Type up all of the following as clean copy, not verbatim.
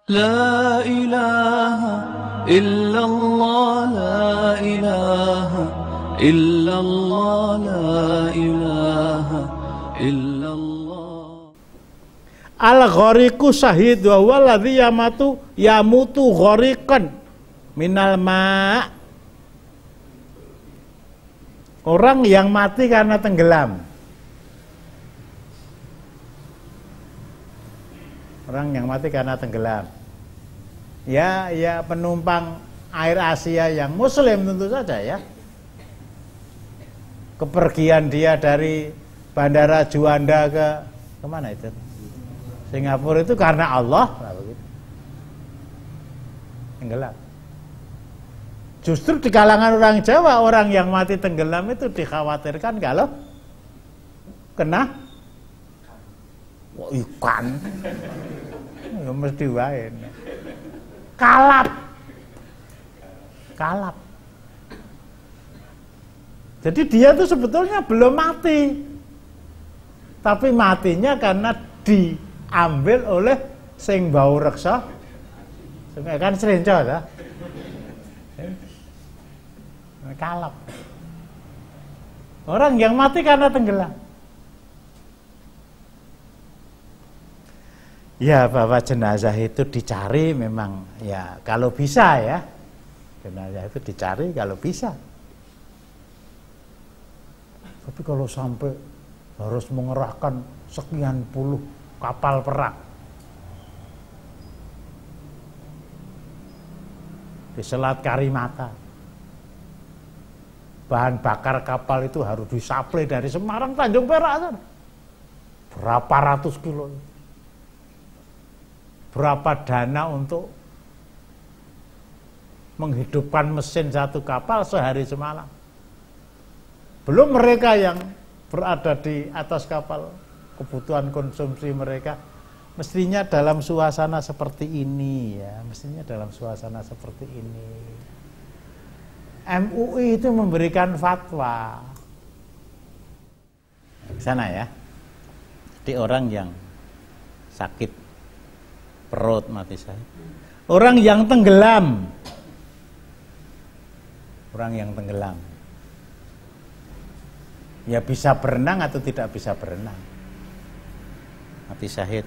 لا إله إلا الله لا إله إلا الله لا إله إلا الله. Al-ghariqu syahid wa huwa alladzi yamutu ghariqan minal ma'. Orang yang mati karena tenggelam. Orang yang mati karena tenggelam. Ya penumpang Air Asia yang muslim tentu saja ya. Kepergian dia dari Bandara Juanda ke kemana itu? Singapura itu karena Allah, tenggelam. Justru di kalangan orang Jawa, orang yang mati tenggelam itu dikhawatirkan kalau kena ikan, ya mesti wae. Kalap. Jadi dia tuh sebetulnya belum mati, tapi matinya karena diambil oleh sing bau reksa, kan serenco ta? Kalap. Orang yang mati karena tenggelam. Ya, bahwa jenazah itu dicari memang ya kalau bisa ya. Jenazah itu dicari kalau bisa. Tapi kalau sampai harus mengerahkan sekian puluh kapal perang di Selat Karimata, bahan bakar kapal itu harus disuplai dari Semarang Tanjung Perak. Berapa ratus kilo, berapa dana untuk menghidupkan mesin satu kapal sehari semalam. Belum mereka yang berada di atas kapal, kebutuhan konsumsi mereka mestinya dalam suasana seperti ini ya, mestinya dalam suasana seperti ini. MUI itu memberikan fatwa sana ya. Jadi orang yang sakit perut mati syahid, orang yang tenggelam, ya bisa berenang atau tidak bisa berenang, mati syahid.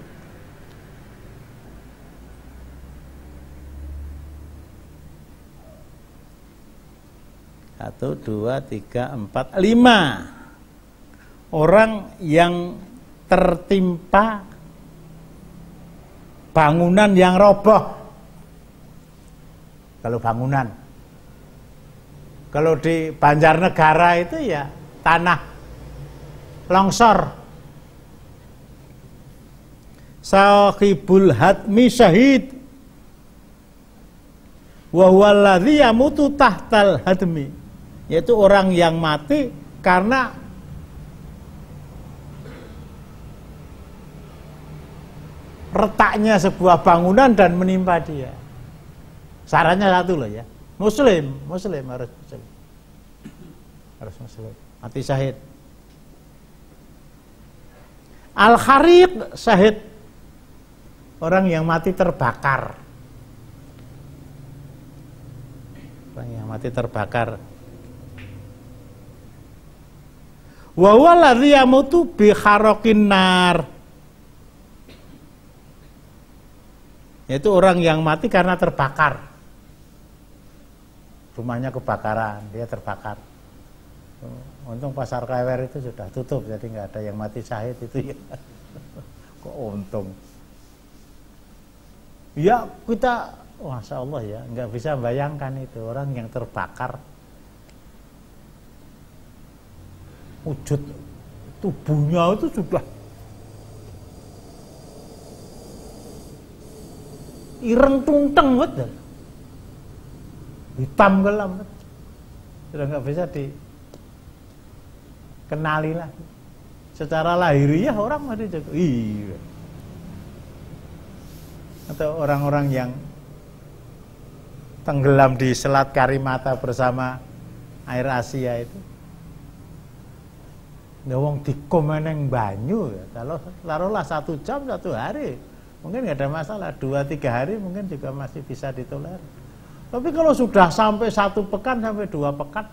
Satu, dua, tiga, empat, lima orang yang tertimpa bangunan yang roboh. Kalau bangunan, kalau di Banjarnegara itu ya tanah longsor. Sahibul hadmi syahid wa huwa alladzi yamutu tahtal hadmi, yaitu orang yang mati karena retaknya sebuah bangunan dan menimpa dia. Syaratnya satu loh ya, muslim harus muslim, mati syahid. Al-khariq syahid, orang yang mati terbakar. Orang yang mati terbakar. Wa huwa alladzi yamutu bi kharaqin nar, yaitu orang yang mati karena terbakar. Rumahnya kebakaran, dia terbakar. Untung pasar Klewer itu sudah tutup, jadi nggak ada yang mati syahid itu ya. Kok untung. Ya kita, masya Allah ya, nggak bisa bayangkan itu orang yang terbakar, wujud tubuhnya itu sudah ireng tungteng betul, hitam kelam, sudah nggak bisa dikenali lagi. Secara lahiriah orang mati jago. Iya. Atau orang-orang yang tenggelam di Selat Karimata bersama Air Asia itu, wong dikomeneng banyu ya, taruhlah 1 jam 1 hari mungkin nggak ada masalah, 2-3 hari mungkin juga masih bisa ditolerir. Tapi kalau sudah sampai 1 pekan sampai 2 pekan,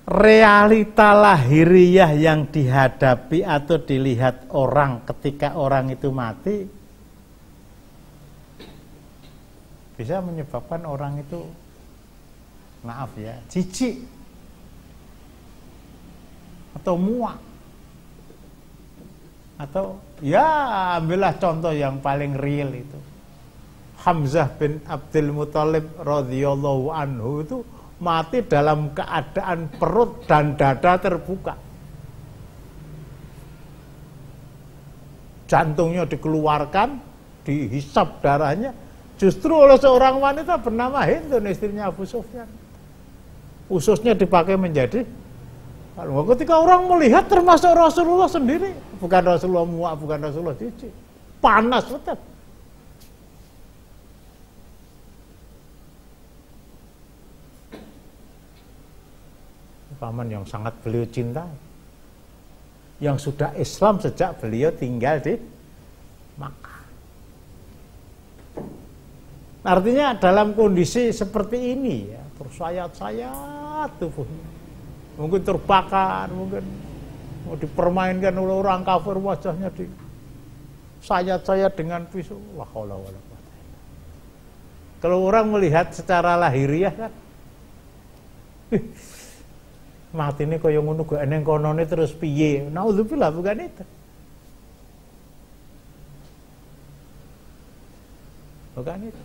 realita lahiriah yang dihadapi atau dilihat orang ketika orang itu mati bisa menyebabkan orang itu, maaf ya, jijik atau muak, atau ya ambillah contoh yang paling real itu, Hamzah bin Abdul Muthalib radhiyallahu anhu itu mati dalam keadaan perut dan dada terbuka, jantungnya dikeluarkan, dihisap darahnya, justru oleh seorang wanita bernama Hind, istrinya Abu Sufyan. Ususnya dipakai menjadi, ketika orang melihat, termasuk Rasulullah sendiri, bukan Rasulullah muak, bukan Rasulullah jijik, panas betul. Paman yang sangat beliau cintai, yang sudah Islam sejak beliau tinggal di Makkah. Artinya dalam kondisi seperti ini ya, tersayat-sayat tubuhnya, mungkin terbakar, mungkin mau dipermainkan oleh orang kafir, wajahnya disayat-sayat dengan pisau. La haula wala quwwata. Kalau orang melihat secara lahiriah kan, mati ini kaya ngono gak eneng konone terus piye? Naudzubillah, bukan itu. Bukan itu.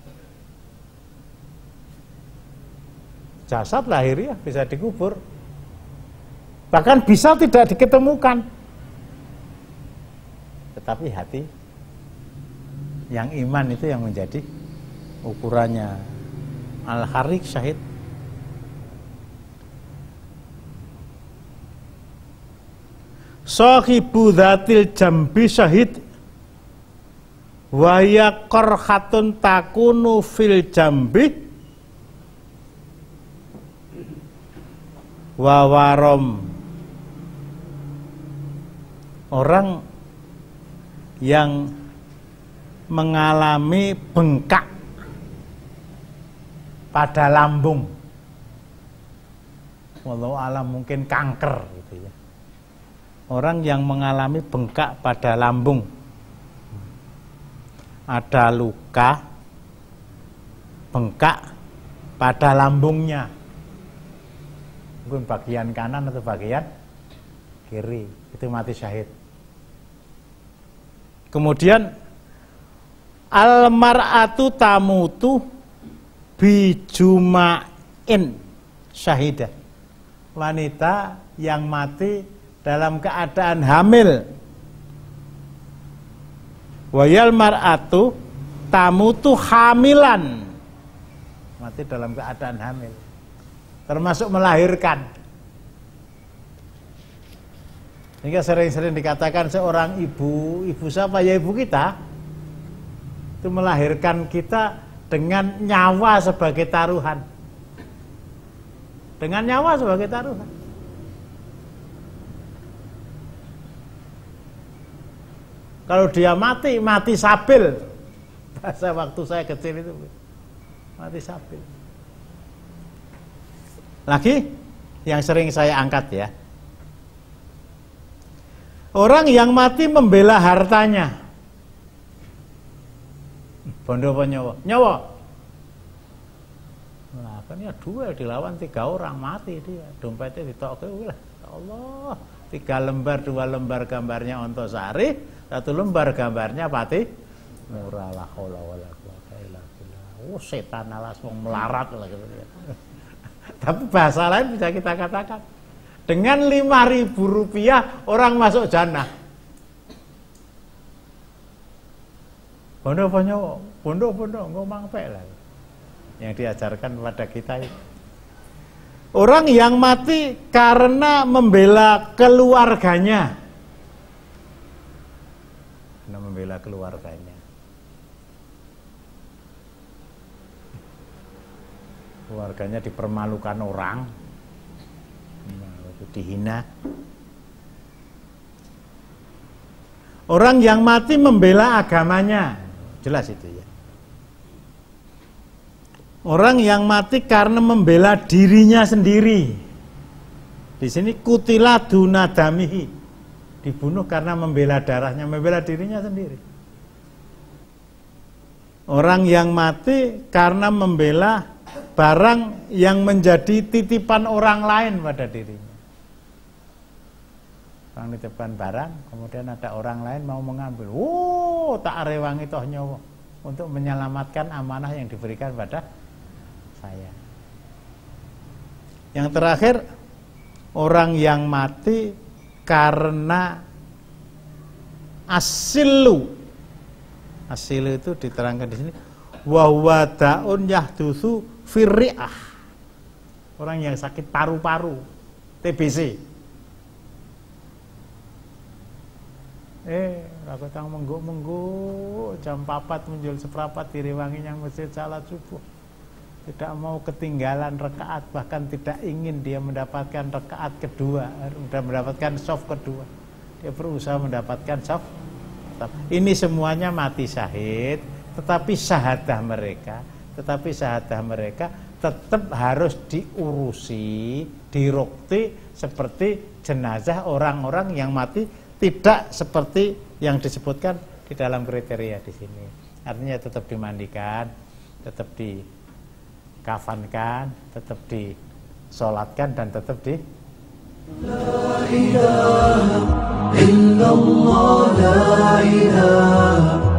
Jasad lahiriah bisa dikubur, bahkan bisa tidak diketemukan, tetapi hati yang iman itu yang menjadi ukurannya. Al-Harik syahid. Sahibu dzatil jambi syahid wa ya qarhatun takunu fil jambi wa warom. Orang yang mengalami bengkak pada lambung, wallahu alam mungkin kanker gitu ya. Orang yang mengalami bengkak pada lambung, ada luka bengkak pada lambungnya, mungkin bagian kanan atau bagian kiri, itu mati syahid. Kemudian al-mar'atu tamutu bijuma'in syahidah, wanita yang mati dalam keadaan hamil. Wayal mar'atu tamutu hamilan, mati dalam keadaan hamil, termasuk melahirkan. Sehingga sering-sering dikatakan seorang ibu siapa ya, ibu kita itu melahirkan kita dengan nyawa sebagai taruhan, dengan nyawa sebagai taruhan. Kalau dia mati sabil. Bahasa waktu saya kecil itu, mati sabil. Lagi yang sering saya angkat ya, orang yang mati membela hartanya. Bondo apa nyawa? Nyawa. Nah, kan ya duel dilawan 3 orang, mati dia. Dompetnya ditoke, ya Allah. 3 lembar, 2 lembar gambarnya Ontosari, 1 lembar gambarnya Pati Murah. La haula wala quwwata illa billah. Oh, setan alas wong melarat lah gitu ya. Tapi bahasa lain bisa kita katakan, dengan 5.000 rupiah orang masuk jannah. Bondo apa nyawa? Bondo ngomong pe lah. Yang diajarkan kepada kita itu. Orang yang mati karena membela keluarganya. Karena membela keluarganya. Keluarganya dipermalukan orang. dihina. Orang yang mati membela agamanya, jelas itu ya. Orang yang mati karena membela dirinya sendiri. Di sini kutila dunadamihi, dibunuh karena membela darahnya, membela dirinya sendiri. Orang yang mati karena membela barang yang menjadi titipan orang lain pada dirinya. Orang nitipkan barang, kemudian ada orang lain mau mengambil. Tak rewangi toh nyawa untuk menyelamatkan amanah yang diberikan pada saya. Yang terakhir, orang yang mati karena asilu. Asilu itu diterangkan di sini, wa huwa da'un yahdutsu firri'ah. Orang yang sakit paru-paru, TBC. Aku tang mengguk jam 4 muncul seprapat direwangi yang masjid salat subuh. Tidak mau ketinggalan rakaat, bahkan tidak ingin dia mendapatkan rakaat kedua, sudah mendapatkan shaf kedua. Dia berusaha mendapatkan shaf. Ini semuanya mati syahid, tetapi syahadah mereka tetap harus diurusi, dirukti seperti jenazah orang-orang yang mati tidak seperti yang disebutkan di dalam kriteria di sini. Artinya tetap dimandikan, tetap dikafankan, tetap disolatkan, dan tetap di La ilaha illallah, la ilaha